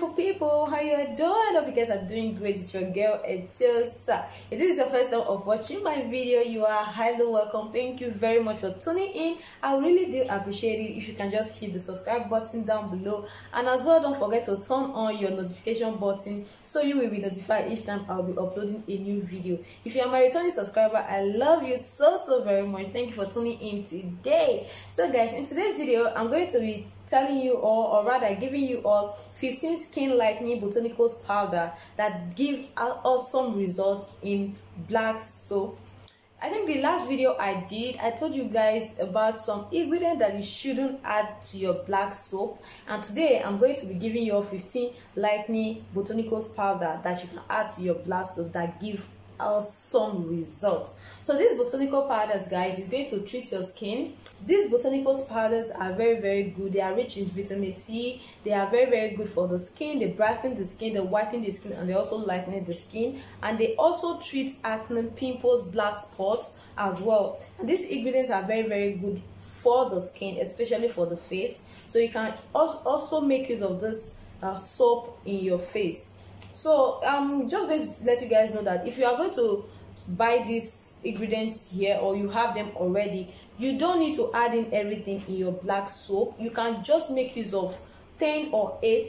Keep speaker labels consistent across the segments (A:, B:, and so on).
A: beautiful people, how you doing? I hope you guys are doing great. It's your girl Etiosa. If this is your first time of watching my video, you are highly welcome. Thank you very much for tuning in. I really do appreciate it if you can just hit the subscribe button down below, and as well don't forget to turn on your notification button so you will be notified each time I'll be uploading a new video. If you are my returning subscriber, I love you so very much. Thank you for tuning in today. So guys, in today's video I'm going to be telling you all, or rather giving you all 15 skin lightening botanicals powder that give awesome results in black soap. I think the last video I did, I told you guys about some ingredients that you shouldn't add to your black soap, and today I'm going to be giving you all 15 lightening botanicals powder that you can add to your black soap that give awesome results. So these botanical powders, guys, is going to treat your skin. These botanicals powders are very good. They are rich in vitamin C. They are very good for the skin. They brighten the skin, they whiten the skin, and they also lighten the skin, and they also treat acne, pimples, black spots as well. And these ingredients are very good for the skin, especially for the face. So you can also make use of this soap in your face. So just going to let you guys know that if you are going to buy these ingredients here, or you have them already, you don't need to add in everything in your black soap. You can just make use of 10 or 8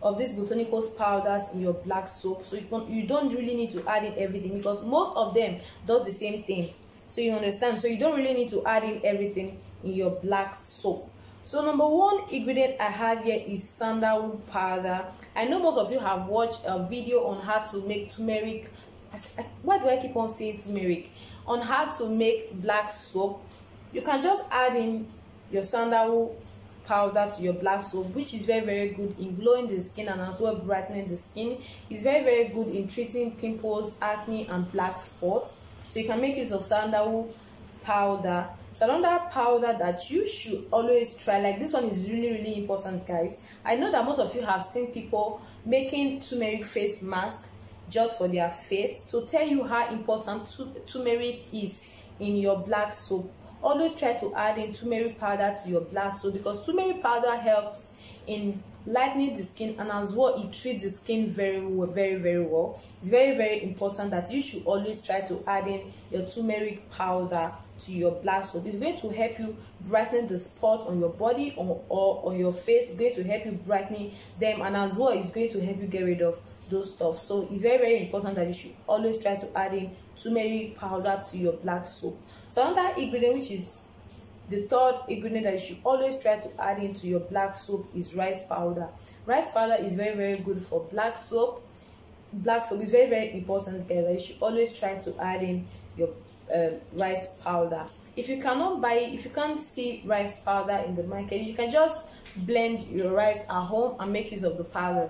A: of these botanicals powders in your black soap. So you don't really need to add in everything, because most of them does the same thing. So you understand? So you don't really need to add in everything in your black soap. So number one ingredient I have here is sandalwood powder. I know most of you have watched a video on how to make turmeric. Why do I keep on saying turmeric? On how to make black soap. You can just add in your sandalwood powder to your black soap, which is very good in glowing the skin and as well brightening the skin. It's very good in treating pimples, acne, and black spots. So you can make use of sandalwood powder. So another powder that you should always try, like this one is really important, guys. I know that most of you have seen people making turmeric face mask just for their face. To tell you how important turmeric is in your black soap, always try to add in turmeric powder to your black soap, because turmeric powder helps in lightening the skin, and as well it treats the skin very well. It's very important that you should always try to add in your turmeric powder to your black soap. It's going to help you brighten the spot on your body or on your face. It's going to help you brighten them, and as well it's going to help you get rid of those stuff. So it's very important that you should always try to add in turmeric powder to your black soap. So another ingredient, which is the third ingredient that you should always try to add into your black soap, is rice powder. Rice powder is very good for black soap. Black soap is very important, guys. You should always try to add in your rice powder. If you cannot buy it, if you can't see rice powder in the market, you can just blend your rice at home and make use of the powder.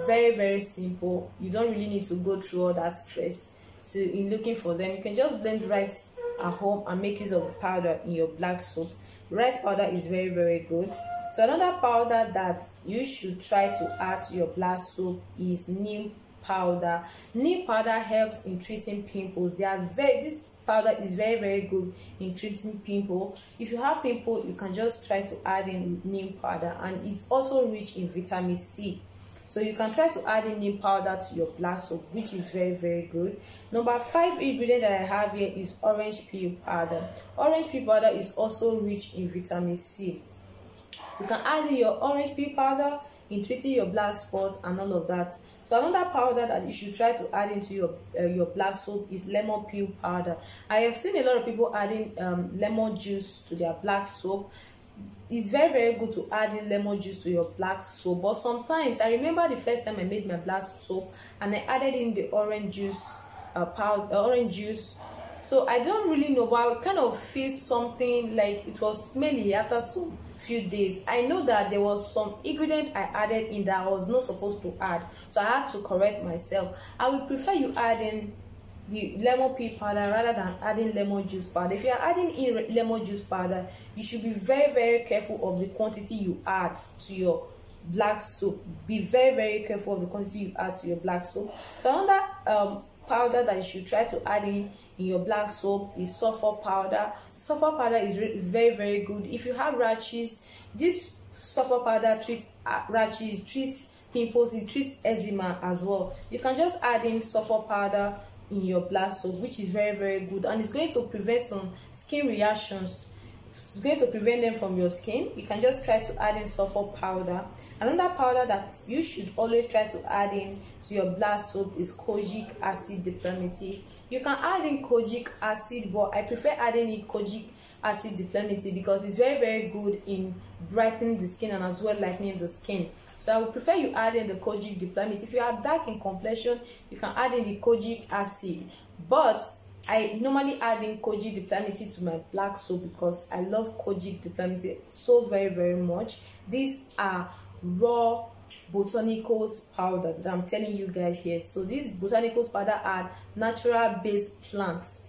A: Very simple. You don't really need to go through all that stress in looking for them. You can just blend rice at home and make use of the powder in your black soap. Rice powder is very good. So another powder that you should try to add to your black soap is neem powder. Neem powder helps in treating pimples. This powder is very good in treating pimple. If you have pimple, you can just try to add in neem powder, and it's also rich in vitamin C. So you can try to add in neem powder to your black soap, which is very good. Number 5 ingredient that I have here is orange peel powder. Orange peel powder is also rich in vitamin C. You can add in your orange peel powder in treating your black spots and all of that. So another powder that you should try to add into your black soap is lemon peel powder. I have seen a lot of people adding lemon juice to their black soap. It's very good to add in lemon juice to your black soap, but sometimes I remember the first time I made my black soap and I added in the orange juice orange juice. So I don't really know, but I kind of feel something like it was smelly after some few days. I know that there was some ingredient I added in that I was not supposed to add, so I had to correct myself. I would prefer you add in the lemon peel powder rather than adding lemon juice powder. If you are adding in lemon juice powder, you should be very careful of the quantity you add to your black soap. Be very careful of the quantity you add to your black soap. So another powder that you should try to add in your black soap is sulfur powder. Sulfur powder is very good if you have rashes. This sulfur powder treats rashes, treats pimples, it treats eczema as well. You can just add in sulfur powder in your black soap, which is very good, and it's going to prevent some skin reactions. It's going to prevent them from your skin. You can just try to add in sulfur powder. Another powder that you should always try to add in to your black soap is kojic acid diplomatic. You can add in kojic acid, but I prefer adding in kojic acid diplomatic because it's very good in brightening the skin and as well lightening the skin. So I would prefer you add in the kojic diplomatic. If you are dark in complexion, you can add in the kojic acid, but I normally add in kojic diplomatic to my black soap because I love kojic diplomatic so very much. These are raw botanicals powder that I'm telling you guys here. So these botanicals powder are natural based plants.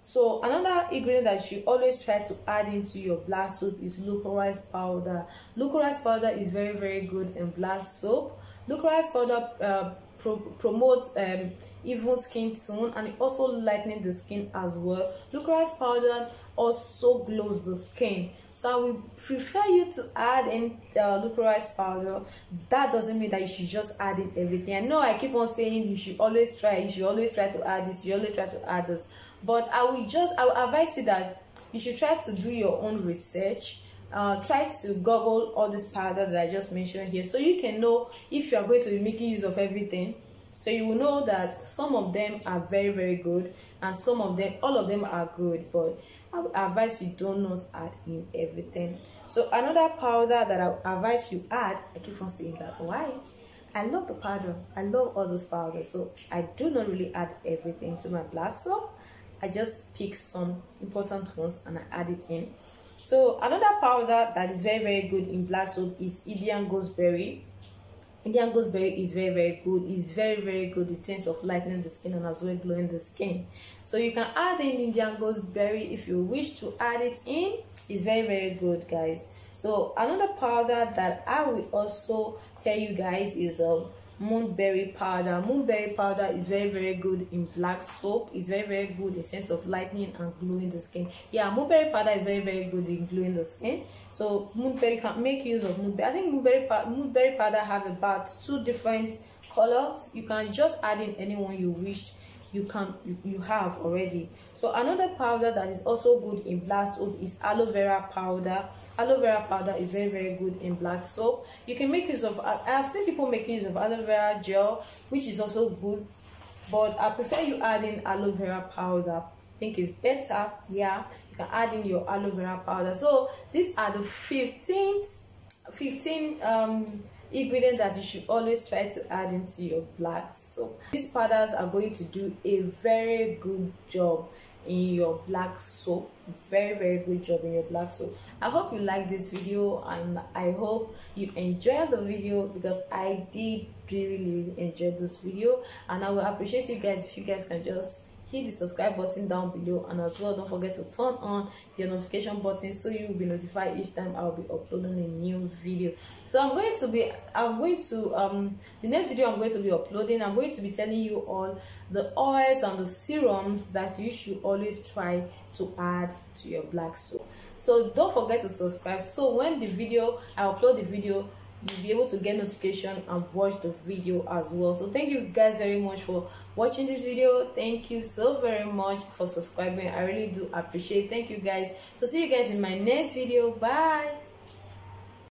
A: So another ingredient that you should always try to add into your black soap is leucorice powder. Leucorice powder is very good in black soap. Leucorice powder promotes even skin tone, and it also lightening the skin as well. Leucorice powder also glows the skin, so I will prefer you to add in leucorice powder. That doesn't mean that you should just add in everything. I know I keep on saying you should always try to add this, you always try to add this, but I will advise you that you should try to do your own research. Try to Google all these powders that I just mentioned here, so you can know if you are going to be making use of everything. So you will know that some of them are very good, and all of them are good, but I would advise you do not add in everything. So another powder that I advise you add, I keep on saying that, why? I love the powder, I love all those powders, so I do not really add everything to my black soap. I just pick some important ones and I add it in. So another powder that is very good in black soap is Indian gooseberry. Indian gooseberry is very good. It's very good in terms of lightening the skin and as well glowing the skin. So you can add in Indian gooseberry if you wish to add it in. It's very good, guys. So another powder that I will also tell you guys is moonberry powder. Moonberry powder is very good in black soap. It's very good in terms of lightening and glowing the skin. Yeah, moonberry powder is very good in glowing the skin. So moonberry, can make use of moonberry. I think moonberry powder have about 2 different colors. You can just add in any one you wish. You have already. So another powder that is also good in black soap is aloe vera powder. Aloe vera powder is very good in black soap. You can make use of, I have seen people making use of aloe vera gel, which is also good, but I prefer you add in aloe vera powder. I think it's better. Yeah, you can add in your aloe vera powder. So these are the 15 ingredient that you should always try to add into your black soap. These powders are going to do a very good job in your black soap. Very good job in your black soap. I hope you like this video, and I hope you enjoyed the video, because I did really enjoy this video, and I will appreciate you guys if you guys can just hit the subscribe button down below, and as well don't forget to turn on your notification button so you will be notified each time I'll be uploading a new video. So the next video I'm going to be uploading, I'm going to be telling you all the oils and the serums that you should always try to add to your black soap. So don't forget to subscribe, so when I upload the video, you'll be able to get notification and watch the video as well. So thank you guys very much for watching this video. Thank you so very much for subscribing. I really do appreciate it. Thank you guys. So see you guys in my next video. Bye.